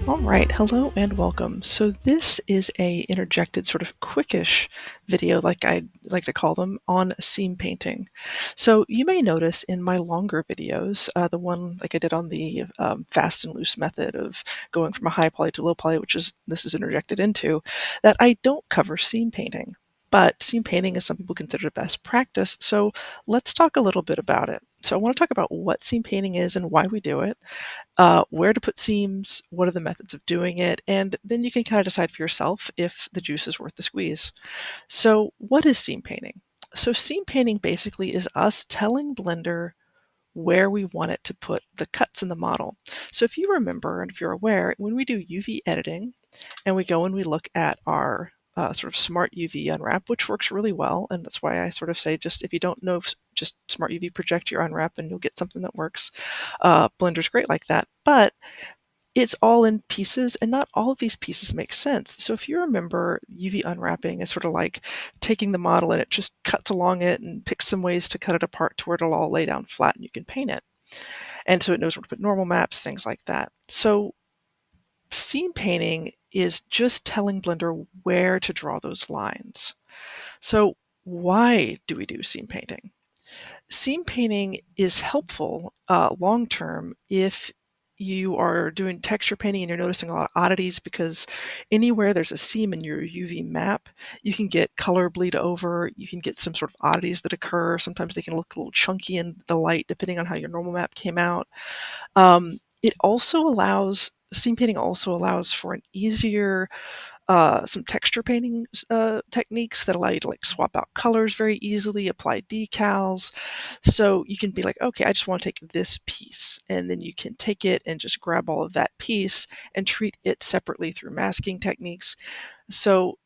All right, hello and welcome. So this is a interjected sort of quickish video, like I like to call them, on seam painting. So you may notice in my longer videos, the one like I did on the fast and loose method of going from a high poly to low poly, which is this is interjected into, that I don't cover seam painting. But seam painting is some people consider best practice, so let's talk a little bit about it. So I want to talk about what seam painting is and why we do it, where to put seams, what are the methods of doing it, and then you can kind of decide for yourself if the juice is worth the squeeze. So, what is seam painting? So, seam painting basically is us telling Blender where we want it to put the cuts in the model. So, if you remember and if you're aware, when we do UV editing and we go and we look at our sort of smart UV unwrap, which works really well, and that's why I sort of say just if you don't know, just smart UV project your unwrap and you'll get something that works. Blender's great like that, but it's all in pieces, and not all of these pieces make sense. So if you remember, UV unwrapping is sort of like taking the model and it just cuts along it and picks some ways to cut it apart to where it'll all lay down flat and you can paint it. And so it knows where to put normal maps, things like that. So seam painting is just telling Blender where to draw those lines. So why do we do seam painting? Seam painting is helpful long term if you are doing texture painting and you're noticing a lot of oddities, because anywhere there's a seam in your UV map, you can get color bleed over, you can get some sort of oddities that occur. Sometimes they can look a little chunky in the light depending on how your normal map came out. It also allows, seam painting also allows for an easier some texture painting techniques that allow you to like swap out colors very easily, apply decals. So you can be like, okay, I just want to take this piece, and then you can take it and just grab all of that piece and treat it separately through masking techniques. So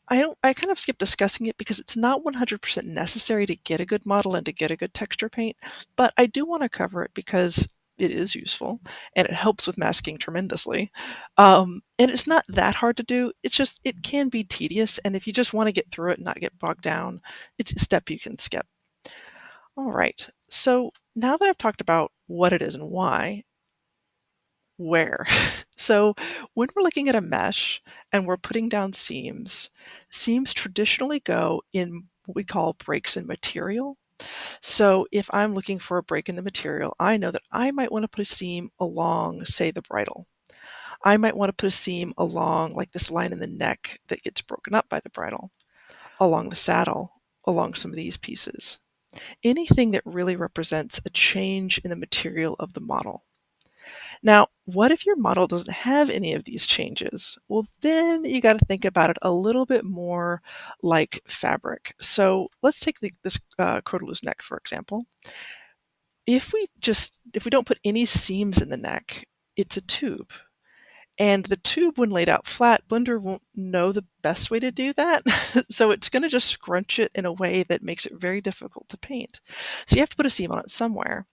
I kind of skip discussing it because it's not 100% necessary to get a good model and to get a good texture paint, but I do want to cover it because it is useful and it helps with masking tremendously. And it's not that hard to do. It's just, it can be tedious. And if you just want to get through it and not get bogged down, it's a step you can skip. All right. So now that I've talked about what it is and why, where? So when we're looking at a mesh and we're putting down seams, seams traditionally go in what we call breaks in material. So if I'm looking for a break in the material, I know that I might want to put a seam along, say, the bridle. I might want to put a seam along like this line in the neck that gets broken up by the bridle, along the saddle, along some of these pieces. Anything that really represents a change in the material of the model. Now, what if your model doesn't have any of these changes? Well, then you got to think about it a little bit more like fabric. So let's take this crotalus neck, for example. If we don't put any seams in the neck, it's a tube. And the tube, when laid out flat, Blender won't know the best way to do that. So it's going to just scrunch it in a way that makes it very difficult to paint. So you have to put a seam on it somewhere.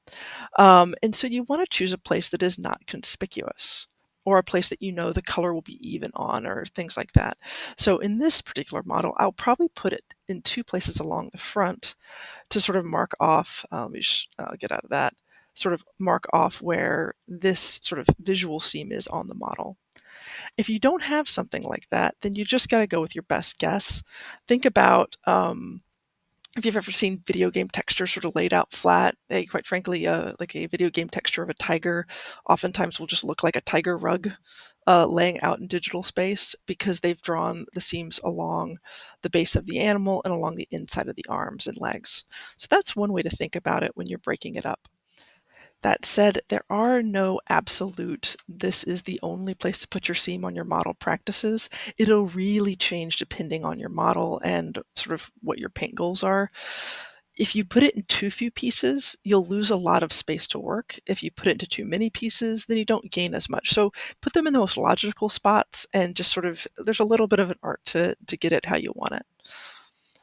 And so you want to choose a place that is not conspicuous, or a place that you know the color will be even on, or things like that. So in this particular model, I'll probably put it in two places along the front to sort of mark off, let me just get out of that, sort of mark off where this sort of visual seam is on the model. If you don't have something like that, then you just got to go with your best guess. Think about if you've ever seen video game texture sort of laid out flat. Quite frankly, like a video game texture of a tiger oftentimes will just look like a tiger rug laying out in digital space, because they've drawn the seams along the base of the animal and along the inside of the arms and legs. So that's one way to think about it when you're breaking it up. That said, there are no absolute, this is the only place to put your seam on your model practices. It'll really change depending on your model and sort of what your paint goals are. If you put it in too few pieces, you'll lose a lot of space to work. If you put it into too many pieces, then you don't gain as much. So put them in the most logical spots and just sort of, there's a little bit of an art to get it how you want it.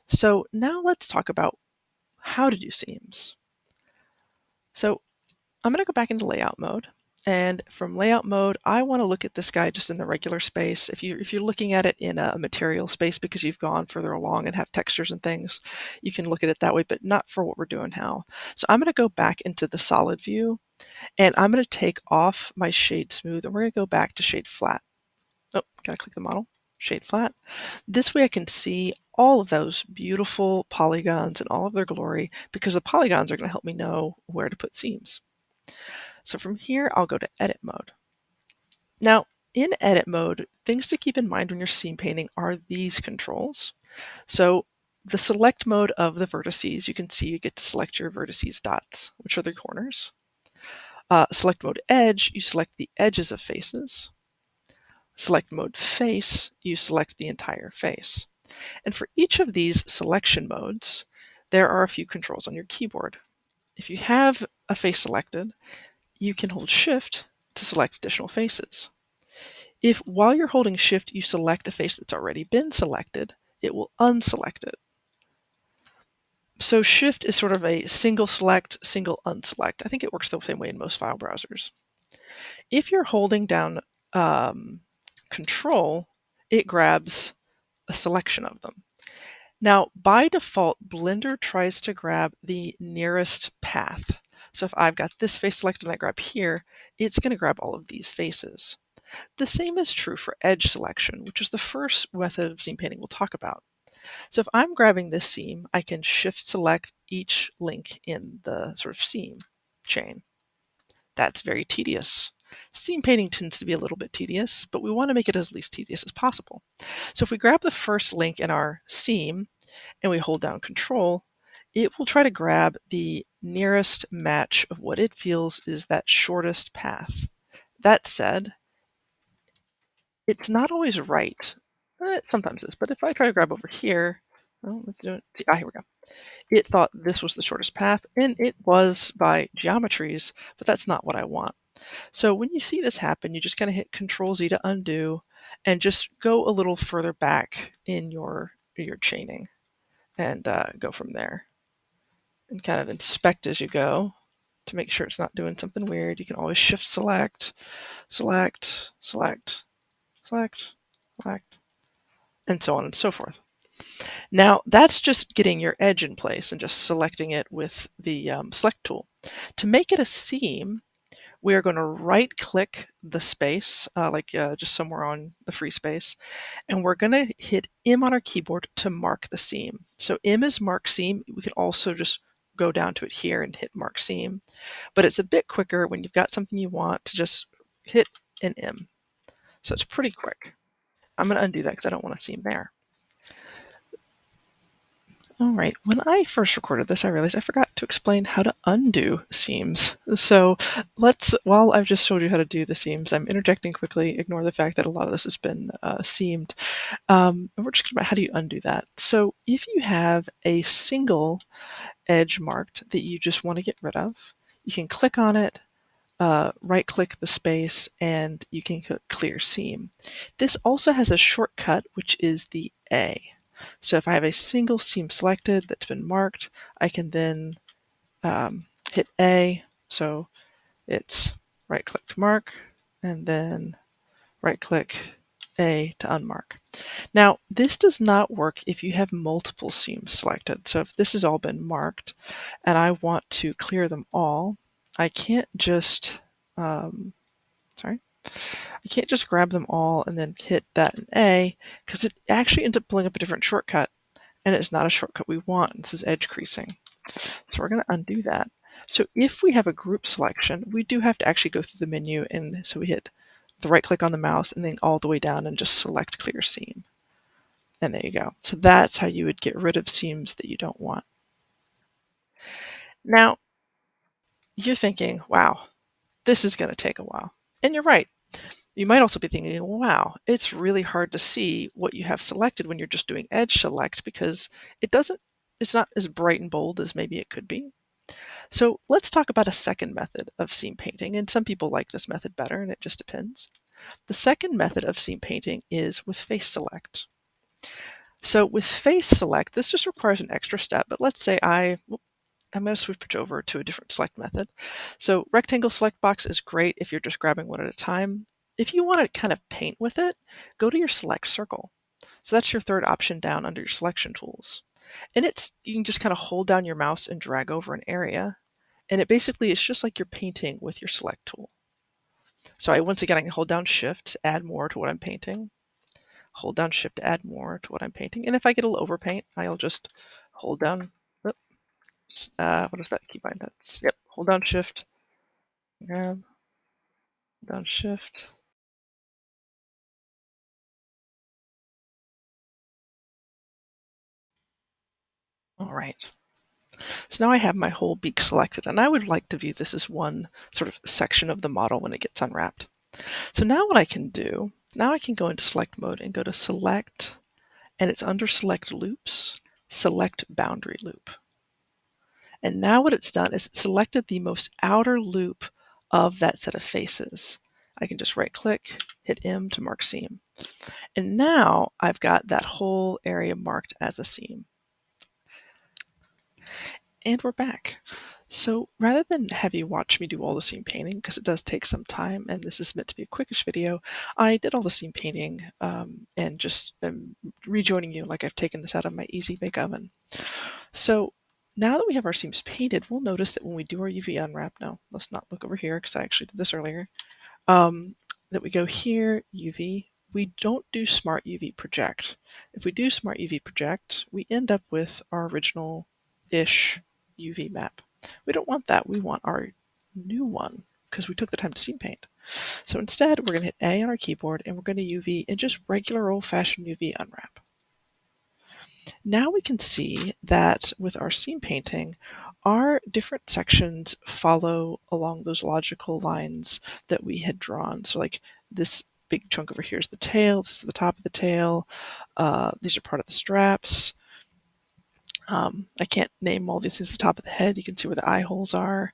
So now let's talk about how to do seams. So I'm going to go back into layout mode. And from layout mode, I want to look at this guy just in the regular space. If you're looking at it in a material space because you've gone further along and have textures and things, you can look at it that way, but not for what we're doing now. So I'm going to go back into the solid view, and I'm going to take off my shade smooth, and we're going to go back to shade flat. Oh, gotta click the model, shade flat. This way I can see all of those beautiful polygons in all of their glory, because the polygons are going to help me know where to put seams. So from here, I'll go to edit mode. Now, in edit mode, things to keep in mind when you're seam painting are these controls. So the select mode of the vertices, you can see you get to select your vertices dots, which are the corners. Select mode edge, you select the edges of faces. Select mode face, you select the entire face. And for each of these selection modes, there are a few controls on your keyboard. If you have a face selected, you can hold Shift to select additional faces. If while you're holding Shift you select a face that's already been selected, it will unselect it. So Shift is sort of a single select, single unselect. I think it works the same way in most file browsers. If you're holding down Control, it grabs a selection of them. Now, by default, Blender tries to grab the nearest path. So if I've got this face selected and I grab here, it's going to grab all of these faces. The same is true for edge selection, which is the first method of seam painting we'll talk about. So if I'm grabbing this seam, I can shift select each link in the sort of seam chain. That's very tedious. Seam painting tends to be a little bit tedious, but we want to make it as least tedious as possible. So if we grab the first link in our seam and we hold down Control, it will try to grab the nearest match of what it feels is that shortest path. That said, it's not always right. It sometimes is, but if I try to grab over here, well, let's do it. See, here we go. It thought this was the shortest path, and it was by geometries, but that's not what I want. So when you see this happen, you just kind of hit Control Z to undo and just go a little further back in your chaining and go from there. And kind of inspect as you go to make sure it's not doing something weird. You can always shift select, select, select, select, select, and so on and so forth. Now that's just getting your edge in place and just selecting it with the select tool. To make it a seam, we are going to right click the space, just somewhere on the free space, and we're going to hit M on our keyboard to mark the seam. So M is mark seam. We can also just go down to it here and hit mark seam, but it's a bit quicker when you've got something you want to just hit an M. So it's pretty quick. I'm going to undo that because I don't want a seam there. All right, when I first recorded this, I realized I forgot to explain how to undo seams. So while I've just showed you how to do the seams, I'm interjecting quickly, ignore the fact that a lot of this has been seamed. And we're just talking about how do you undo that. So if you have a single edge marked that you just want to get rid of, you can click on it, right click the space, and you can click clear seam. This also has a shortcut, which is the A. So if I have a single seam selected that's been marked, I can then hit A. So it's right click to mark, and then right click A to unmark. Now, this does not work if you have multiple seams selected. So if this has all been marked and I want to clear them all, I can't just, I can't just grab them all and then hit that in A, because it actually ends up pulling up a different shortcut, and it's not a shortcut we want. This is edge creasing. So we're going to undo that. So if we have a group selection, we do have to actually go through the menu, and so we hit the right click on the mouse and then all the way down and just select clear seam. And there you go. So that's how you would get rid of seams that you don't want. Now, you're thinking, wow, this is going to take a while. And you're right. You might also be thinking, wow, it's really hard to see what you have selected when you're just doing edge select, because it's not as bright and bold as maybe it could be. So let's talk about a second method of seam painting, and some people like this method better, and it just depends. The second method of seam painting is with face select. So with face select, this just requires an extra step, but let's say I'm going to switch over to a different select method. So rectangle select box is great if you're just grabbing one at a time. If you want to kind of paint with it, go to your select circle. So that's your third option down under your selection tools. And you can just kind of hold down your mouse and drag over an area. And it's just like you're painting with your select tool. So once again, I can hold down shift to add more to what I'm painting. Hold down shift to add more to what I'm painting. And if I get a little overpaint, I'll just hold down, what is that keybind? Yep, hold down shift, grab, down shift. All right. So now I have my whole beak selected, and I would like to view this as one sort of section of the model when it gets unwrapped. So now what I can do, now I can go into select mode and go to select, and it's under select loops, select boundary loop. And now what it's done is it selected the most outer loop of that set of faces. I can just right click, hit M to mark seam. And now I've got that whole area marked as a seam. And we're back. So rather than have you watch me do all the seam painting, because it does take some time and this is meant to be a quickish video, I did all the seam painting and just am rejoining you like I've taken this out of my Easy Bake Oven. So now that we have our seams painted, we'll notice that when we do our UV unwrap, now let's not look over here because I actually did this earlier, that we go here, UV, we don't do Smart UV Project. If we do Smart UV Project, we end up with our original-ish UV map. We don't want that. We want our new one because we took the time to seam paint. So instead, we're going to hit A on our keyboard and we're going to UV in just regular old-fashioned UV unwrap. Now we can see that with our seam painting, our different sections follow along those logical lines that we had drawn. So like this big chunk over here is the tail, this is the top of the tail, these are part of the straps. I can't name all these things at the top of the head. You can see where the eye holes are.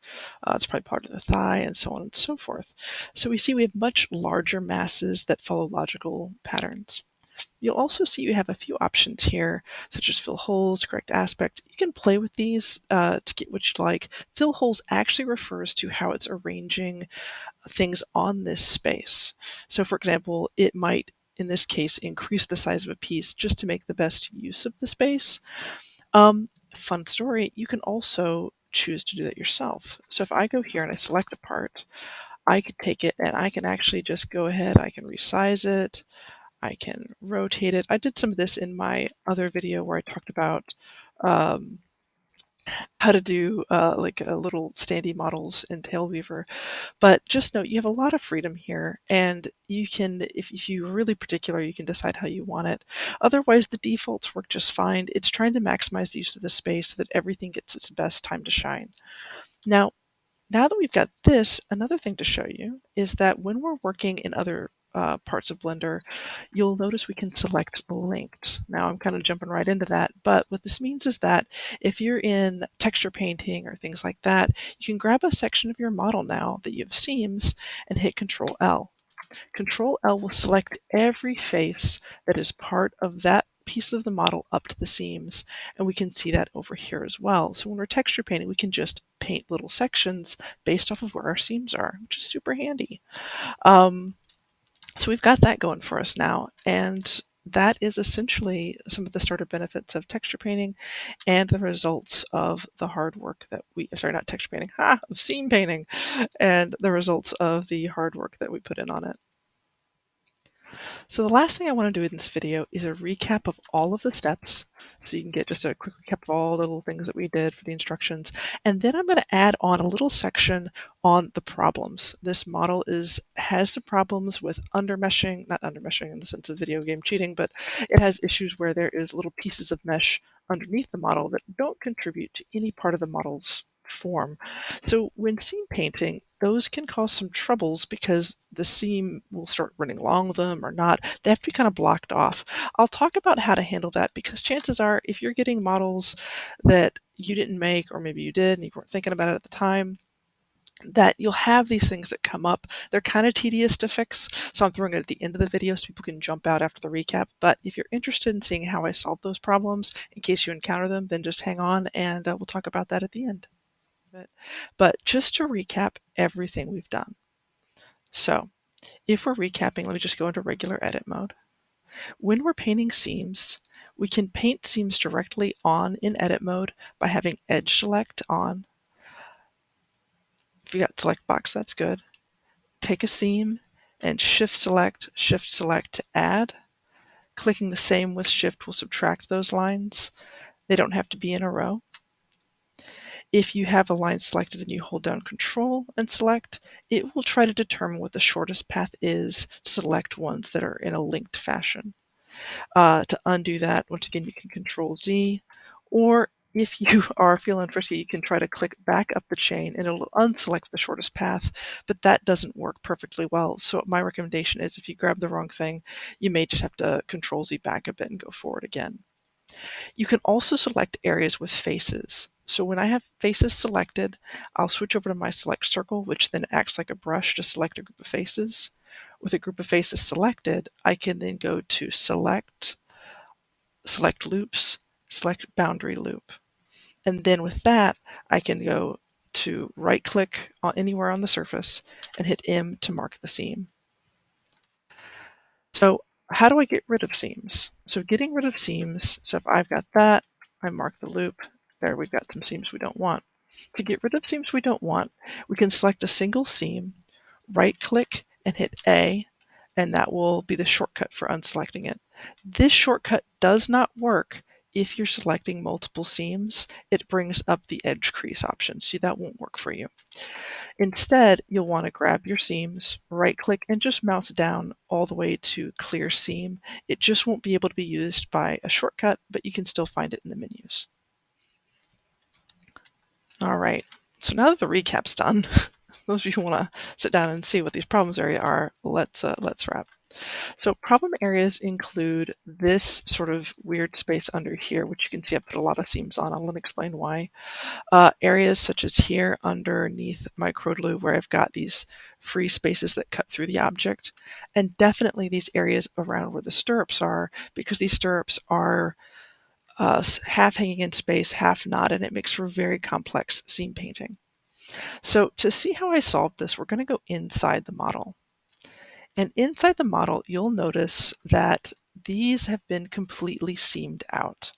It's probably part of the thigh and so on and so forth. So we see we have much larger masses that follow logical patterns. You'll also see you have a few options here, such as fill holes, correct aspect. You can play with these to get what you like. Fill holes actually refers to how it's arranging things on this space. So for example, it might, in this case, increase the size of a piece just to make the best use of the space. Fun story, you can also choose to do that yourself. So if I go here and I select a part, I could take it and I can actually just go ahead, I can resize it, I can rotate it. I did some of this in my other video where I talked about um, how to do like little standee models in Tailweaver. But just note, you have a lot of freedom here, and you can, if you're really particular, you can decide how you want it. Otherwise, the defaults work just fine. It's trying to maximize the use of the space so that everything gets its best time to shine. Now that we've got this, another thing to show you is that when we're working in other parts of Blender, you'll notice we can select linked. Now I'm kind of jumping right into that, but what this means is that if you're in texture painting or things like that, you can grab a section of your model now that you have seams and hit Control L. Control L will select every face that is part of that piece of the model up to the seams, and we can see that over here as well. So when we're texture painting, we can just paint little sections based off of where our seams are, which is super handy. So we've got that going for us now, and that is essentially some of the starter benefits of texture painting and the results of the hard work that not texture painting, of seam painting, and the results of the hard work that we put in on it. So the last thing I want to do in this video is a recap of all of the steps, so you can get just a quick recap of all the little things that we did for the instructions. And then I'm going to add on a little section on the problems. This model has some problems with undermeshing, not undermeshing in the sense of video game cheating, but it has issues where there is little pieces of mesh underneath the model that don't contribute to any part of the model's form. So when seam painting, those can cause some troubles because the seam will start running along them or not. They have to be kind of blocked off. I'll talk about how to handle that because chances are if you're getting models that you didn't make, or maybe you did and you weren't thinking about it at the time, that you'll have these things that come up. They're kind of tedious to fix, so I'm throwing it at the end of the video so people can jump out after the recap. But if you're interested in seeing how I solve those problems, in case you encounter them, then just hang on and we'll talk about that at the end. But just to recap everything we've done. So if we're recapping, let me just go into regular edit mode. When we're painting seams, we can paint seams directly on in edit mode by having edge select on. If you got select box, that's good. Take a seam and shift select to add. Clicking the same with shift will subtract those lines. They don't have to be in a row. If you have a line selected and you hold down control and select, it will try to determine what the shortest path is to select ones that are in a linked fashion. To undo that, once again, you can control Z, or if you are feeling frisky, you can try to click back up the chain and it'll unselect the shortest path, but that doesn't work perfectly well. So my recommendation is if you grab the wrong thing, you may just have to control Z back a bit and go forward again. You can also select areas with faces. So when I have faces selected, I'll switch over to my select circle, which then acts like a brush to select a group of faces. With a group of faces selected, I can then go to select loops, select boundary loop. And then with that, I can go to right click anywhere on the surface and hit M to mark the seam. So how do I get rid of seams? So getting rid of seams, so if I've got that, I mark the loop. There, we've got some seams we don't want. To get rid of seams we don't want, we can select a single seam, right click and hit A, and that will be the shortcut for unselecting it. This shortcut does not work if you're selecting multiple seams. It brings up the edge crease option, so that won't work for you. Instead, you'll want to grab your seams, right click, and just mouse down all the way to clear seam. It just won't be able to be used by a shortcut, but you can still find it in the menus. All right, so now that the recap's done, those of you who want to sit down and see what these problems area are, let's wrap. So problem areas include this sort of weird space under here, which you can see I put a lot of seams on. Let me explain why. Areas such as here underneath my crudelu where I've got these free spaces that cut through the object, and definitely these areas around where the stirrups are, because these stirrups are half hanging in space, half not, and it makes for very complex seam painting. So to see how I solved this, we're going to go inside the model. And inside the model, you'll notice that these have been completely seamed out.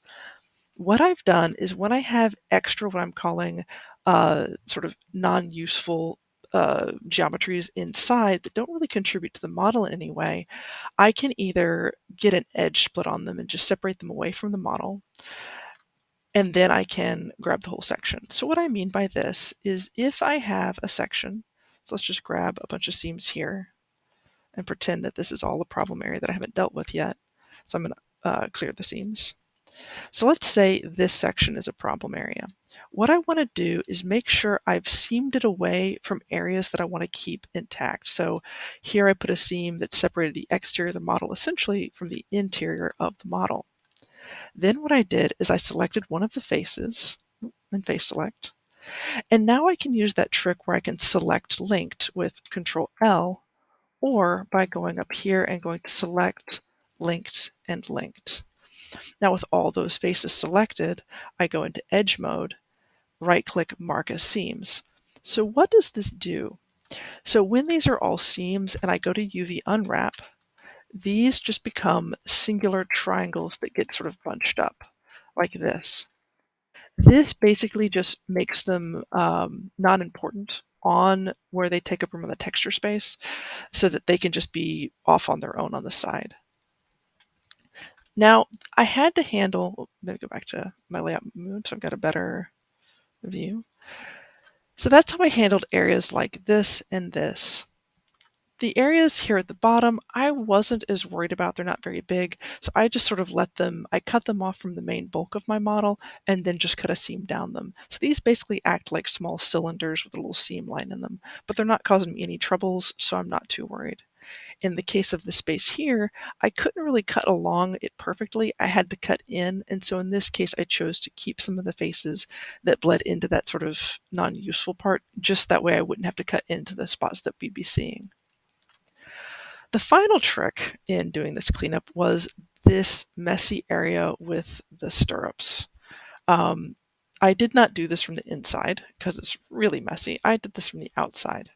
What I've done is when I have extra, what I'm calling sort of non-useful geometries inside that don't really contribute to the model in any way, I can either get an edge split on them and just separate them away from the model, and then I can grab the whole section. So what I mean by this is if I have a section, so let's just grab a bunch of seams here and pretend that this is all a problem area that I haven't dealt with yet. So I'm going to clear the seams. So let's say this section is a problem area. What I want to do is make sure I've seamed it away from areas that I want to keep intact. So here I put a seam that separated the exterior of the model essentially from the interior of the model. Then what I did is I selected one of the faces and face select. And now I can use that trick where I can select linked with Control L, or by going up here and going to select linked and linked. Now with all those faces selected, I go into edge mode, right click mark as seams. So what does this do? So when these are all seams and I go to UV unwrap, these just become singular triangles that get sort of bunched up like this. This basically just makes them non-important on where they take up room in the texture space so that they can just be off on their own on the side. Now, I had to handle, let me go back to my layout mode so I've got a better view. So that's how I handled areas like this and this. The areas here at the bottom, I wasn't as worried about. They're not very big. So I just sort of let them, I cut them off from the main bulk of my model and then just cut a seam down them. So these basically act like small cylinders with a little seam line in them, but they're not causing me any troubles, so I'm not too worried. In the case of the space here, I couldn't really cut along it perfectly. I had to cut in, and so in this case, I chose to keep some of the faces that bled into that sort of non-useful part, just that way I wouldn't have to cut into the spots that we'd be seeing. The final trick in doing this cleanup was this messy area with the stirrups. Um, I did not do this from the inside because it's really messy. I did this from the outside.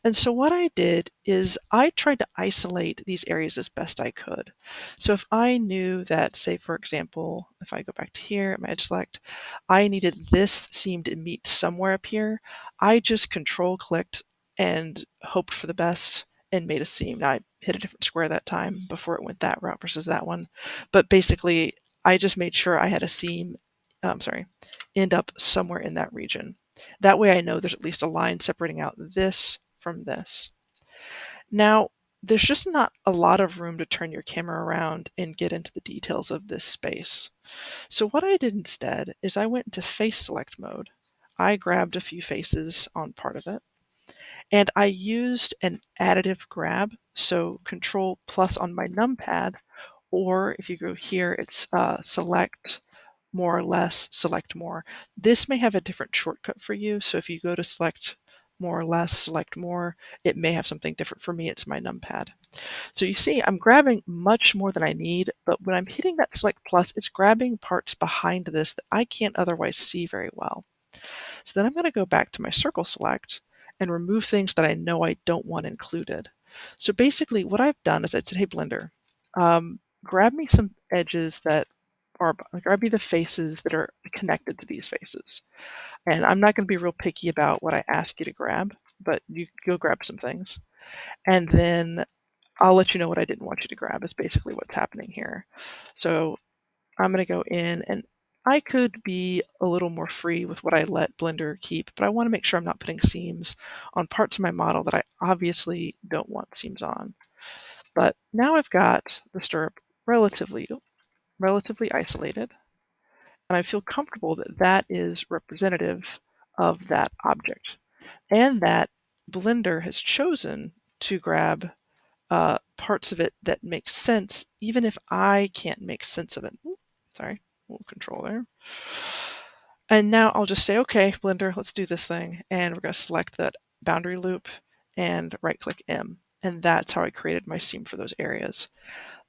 And so what I did is I tried to isolate these areas as best I could. So if I knew that, say, for example, if I go back to here at my edge select, I needed this seam to meet somewhere up here, I just control clicked and hoped for the best and made a seam. Now I hit a different square that time before it went that route versus that one. But basically, I just made sure I had a seam, end up somewhere in that region. That way I know there's at least a line separating out this from this. Now, there's just not a lot of room to turn your camera around and get into the details of this space. So what I did instead is I went into face select mode. I grabbed a few faces on part of it, and I used an additive grab, so control plus on my numpad, or if you go here, it's select more or less, select more. This may have a different shortcut for you. So if you go to select more or less, select more, it may have something different. For me, it's my numpad. So you see, I'm grabbing much more than I need, but when I'm hitting that select plus, it's grabbing parts behind this that I can't otherwise see very well. So then I'm going to go back to my circle select and remove things that I know I don't want included. So basically what I've done is I said, hey, Blender, grab me some edges that are, grab me the faces that are connected to these faces. And I'm not going to be real picky about what I ask you to grab, but you'll grab some things. And then I'll let you know what I didn't want you to grab is basically what's happening here. So I'm going to go in, and I could be a little more free with what I let Blender keep, but I want to make sure I'm not putting seams on parts of my model that I obviously don't want seams on. But now I've got the stirrup relatively isolated, and I feel comfortable that that is representative of that object, and that Blender has chosen to grab parts of it that make sense, even if I can't make sense of it. Ooh, sorry, a little control there. And now I'll just say, okay, Blender, let's do this thing. And we're going to select that boundary loop and right-click M. And that's how I created my seam for those areas.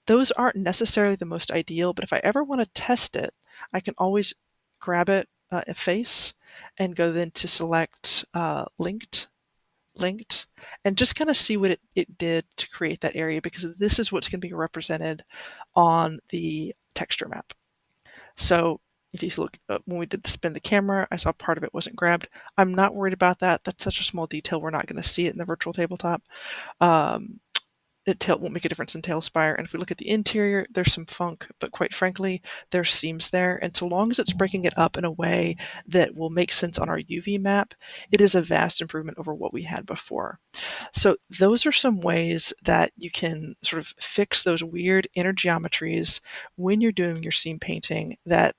Those aren't necessarily the most ideal, but if I ever want to test it, I can always grab it, a face, and go then to select linked, and just kind of see what it did to create that area, because this is what's going to be represented on the texture map. So if you look, when we did the spin the camera, I saw part of it wasn't grabbed. I'm not worried about that. That's such a small detail. We're not going to see it in the virtual tabletop. It won't make a difference in Tailspire. And if we look at the interior, there's some funk, but quite frankly, there's seams there. And so long as it's breaking it up in a way that will make sense on our UV map, it is a vast improvement over what we had before. So those are some ways that you can sort of fix those weird inner geometries when you're doing your seam painting that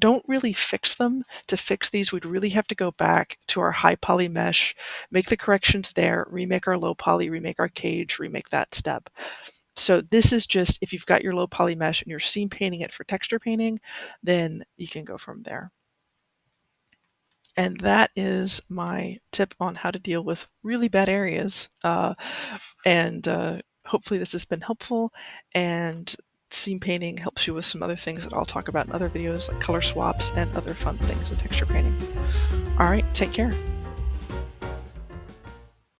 don't really fix them. To fix these, we'd really have to go back to our high poly mesh, make the corrections there, remake our low poly, remake our cage, remake that step. So this is just, if you've got your low poly mesh and you're seam painting it for texture painting, then you can go from there. And that is my tip on how to deal with really bad areas. Hopefully this has been helpful, and seam painting helps you with some other things that I'll talk about in other videos, like color swaps and other fun things in texture painting. All right, take care.